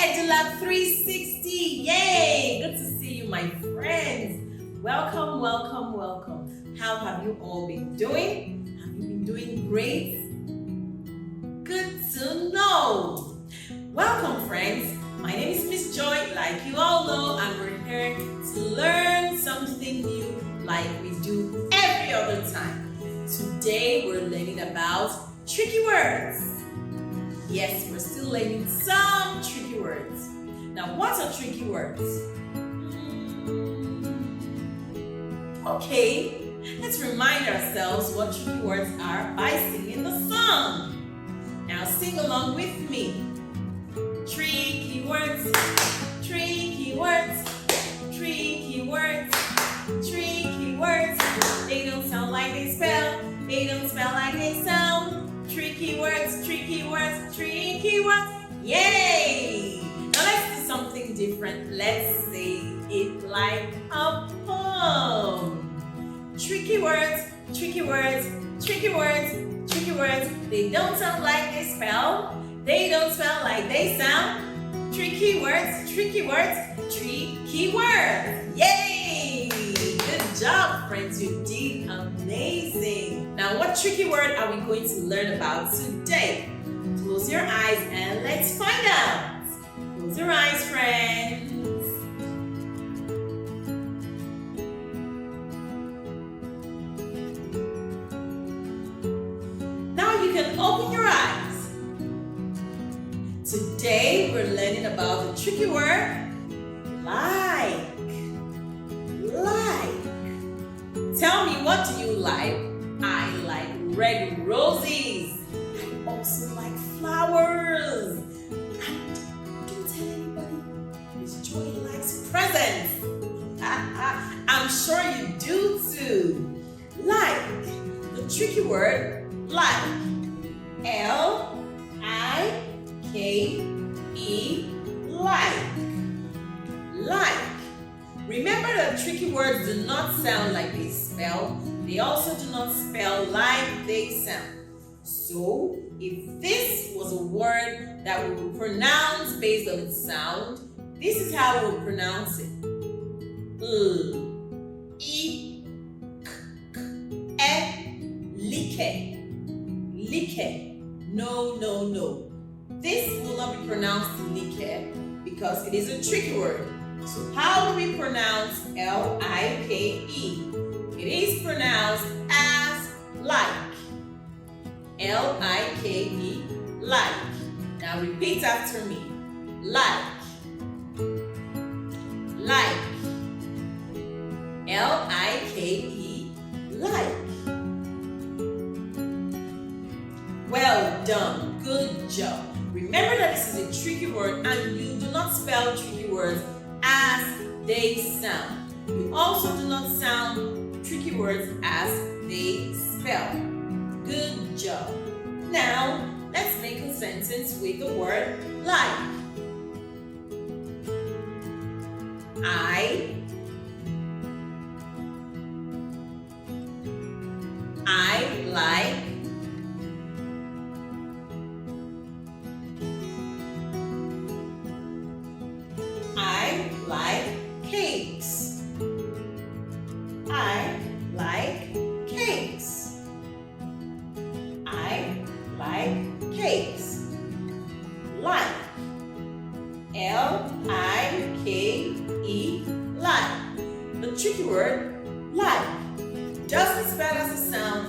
EduLab 360. Yay! Good to see you, my friends. Welcome, welcome, welcome. How have you all been doing? Have you been doing great? Good to know. Welcome, friends. My name is Miss Joy, like you all know, and we're here to learn something new like we do every other time. Today, we're learning about tricky words. Yes, we're still learning some tricky words. Now, what are tricky words? Okay, let's remind ourselves what tricky words are by singing the song. Now, sing along with me. Tricky words, tricky words, tricky words, tricky words. They don't sound like they spell, they don't spell like they sound. Tricky words, tricky words, tricky words. Yay! Now let's do something different. Let's say it like a poem. Tricky words, tricky words, tricky words, tricky words. They don't sound like they spell. They don't spell like they sound. Tricky words, tricky words, tricky words. Yay! Good job, friends. You did amazing. Now, what tricky word are we going to learn about today? Close your eyes and let's find out. Close your eyes, friends. Now you can open your eyes. Today we're learning about the tricky word like. Like. Tell me, what do you like? I like red roses. I also like flowers. And don't tell anybody, Miss Joy likes presents. I'm sure you do too. Like. The tricky word like. L-I-K-E, like. Like. Remember that tricky words do not sound like they spell. They also do not spell like they sound. So, if this was a word that we would pronounce based on its sound, this is how we would pronounce it. Like. Like. No, no, no. This will not be pronounced like because it is a tricky word. So how do we pronounce L-I-K-E? It is pronounced as like. L-I-K-E, like. Now repeat after me. Like. Like. L-I-K-E, like. Well done. Good job. Remember that this is a tricky word and you do not spell tricky words as they sound. You also do not sound tricky words as they spell. Good job. Now, let's make a sentence with the word like. I like cakes. I like cakes. I like cakes. Like. L-I-K-E, like. The tricky word, like, doesn't spell as a sound,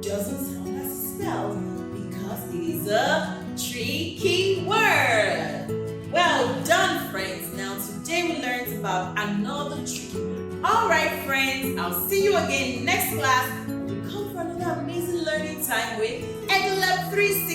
doesn't sound as a spell, because it is a tricky word. Well done, friends. Now today we learned about another tricky word. Alright, friends, I'll see you again next class when we come for another amazing learning time with EduLab 360.